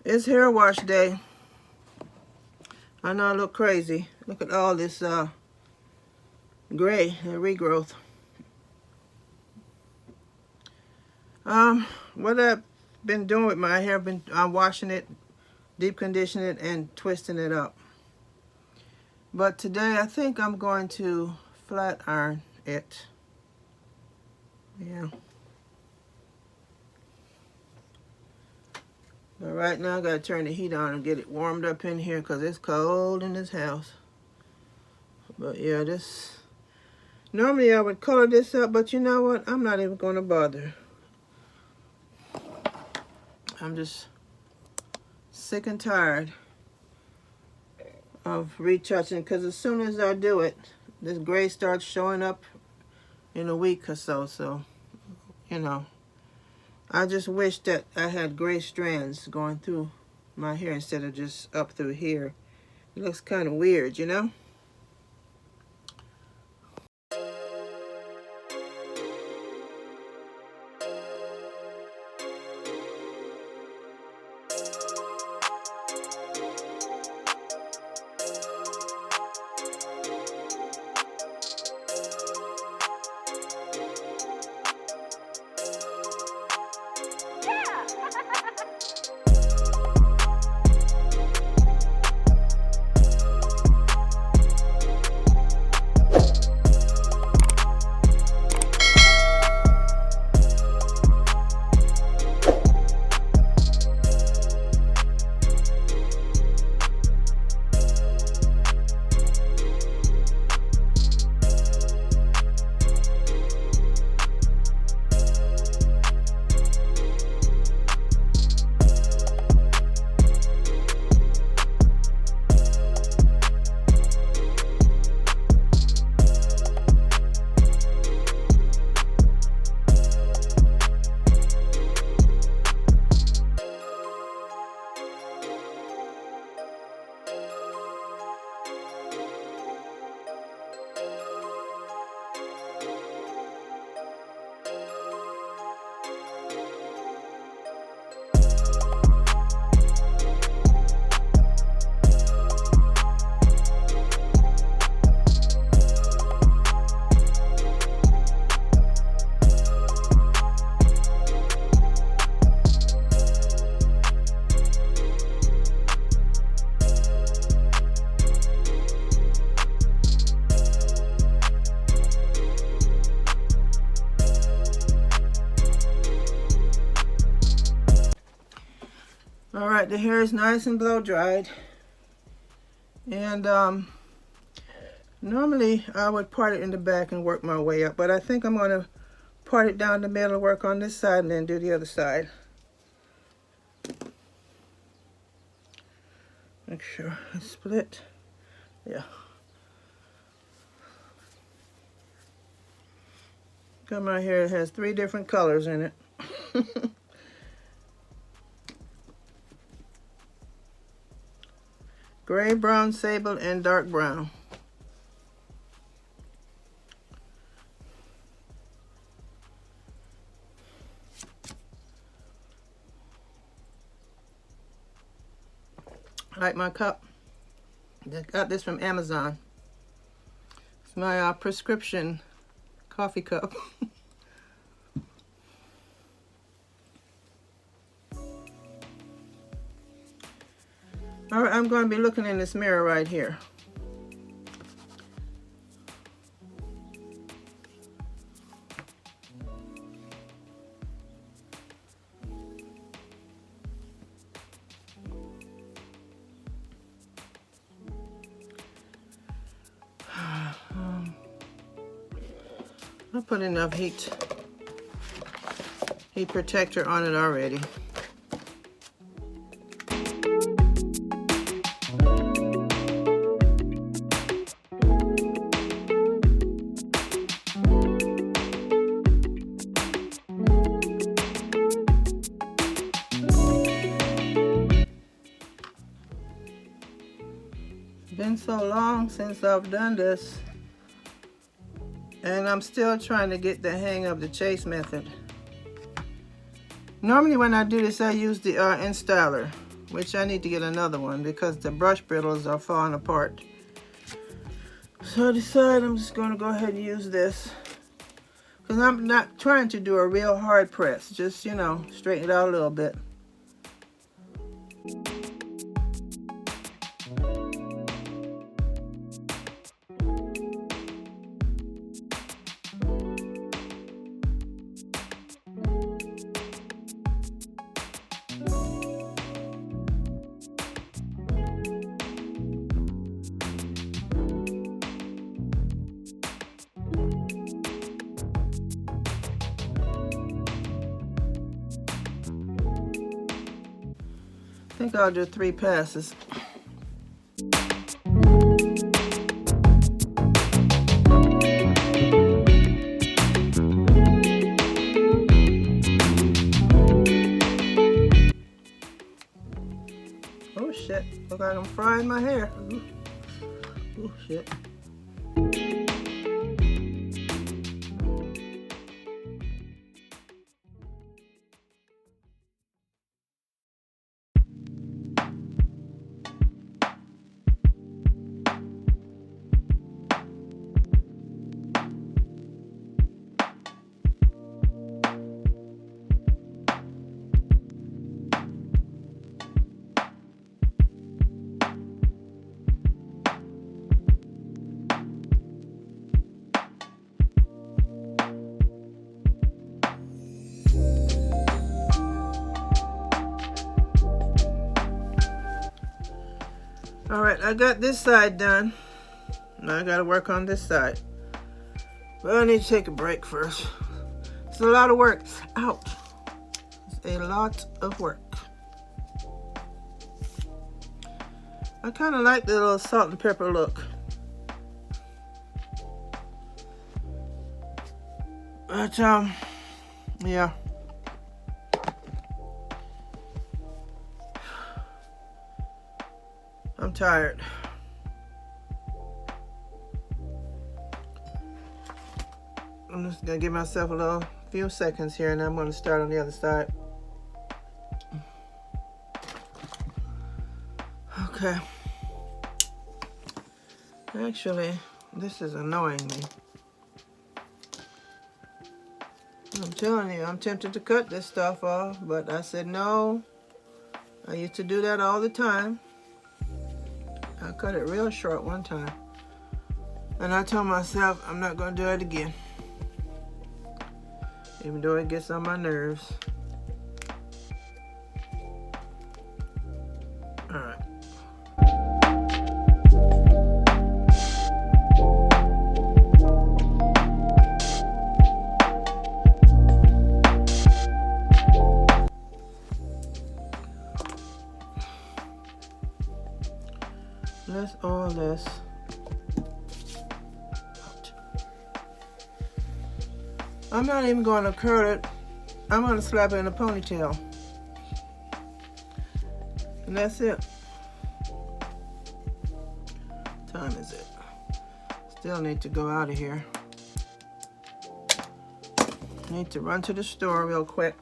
It's hair wash day. I know I look crazy. Look at all this gray regrowth. What I've been doing with my hair, I'm washing it, deep conditioning it, and twisting it up. But today I think I'm going to flat iron it. Yeah. But right now I gotta turn the heat on and get it warmed up in here because it's cold in this house. But yeah, this, normally I would color this up, but you know what? I'm not even gonna bother. I'm just sick and tired of retouching, because as soon as I do it, this gray starts showing up in a week or so. So, you know, I just wish that I had gray strands going through my hair instead of just up through here. It looks kind of weird, you know? Alright, the hair is nice and blow dried. And normally I would part it in the back and work my way up, but I think I'm going to part it down the middle, work on this side, and then do the other side. Make sure it's split. Yeah. Come out here, it has 3 different colors in it. Gray, brown, sable, and dark brown. I like my cup. I got this from Amazon. It's my prescription coffee cup. All right, I'm going to be looking in this mirror right here. I put enough heat protector on it already. Been so long since I've done this, and I'm still trying to get the hang of the chase method. Normally when I do this, I use the installer, which I need to get another one because the brush bristles are falling apart. So I decided I'm just going to go ahead and use this. Because I'm not trying to do a real hard press. Just, you know, straighten it out a little bit. I think I'll do 3 passes. Oh shit, look like I'm frying my hair. Oh shit. Alright, I got this side done. Now I gotta work on this side. But I need to take a break first. It's a lot of work. Ouch. It's a lot of work. I kind of like the little salt and pepper look. But, yeah. I'm tired. I'm just gonna give myself a few seconds here and I'm gonna start on the other side. Okay. Actually, this is annoying me. I'm telling you, I'm tempted to cut this stuff off, but I said no. I used to do that all the time. I cut it real short one time. And I told myself I'm not going to do it again. Even though it gets on my nerves. Alright. Let's all this. I'm not even going to curl it. I'm going to slap it in a ponytail. And that's it. What time is it? Still need to go out of here. Need to run to the store real quick.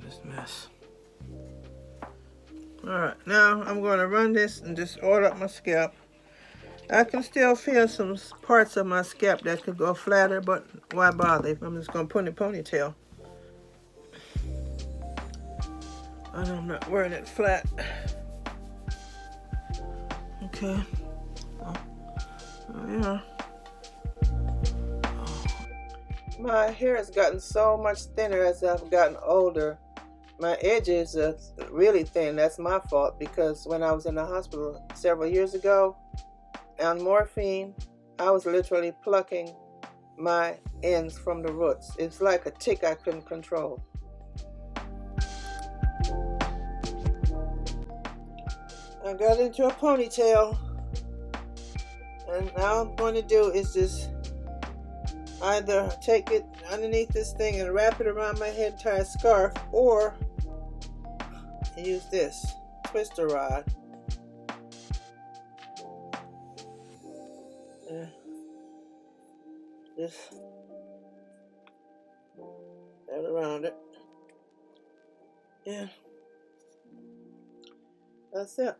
This mess. Alright, now I'm going to run this and just oil up my scalp. I can still feel some parts of my scalp that could go flatter, but why bother if I'm just going to put in a ponytail? And I'm not wearing it flat. Okay. Oh yeah. My hair has gotten so much thinner as I've gotten older. My edges are really thin. That's my fault because when I was in the hospital several years ago on morphine, I was literally plucking my ends from the roots. It's like a tick I couldn't control. I got into a ponytail, and now I'm going to do is just either take it underneath this thing and wrap it around my head, tie a scarf, or use this twister rod. Just that around it. Yeah, that's it.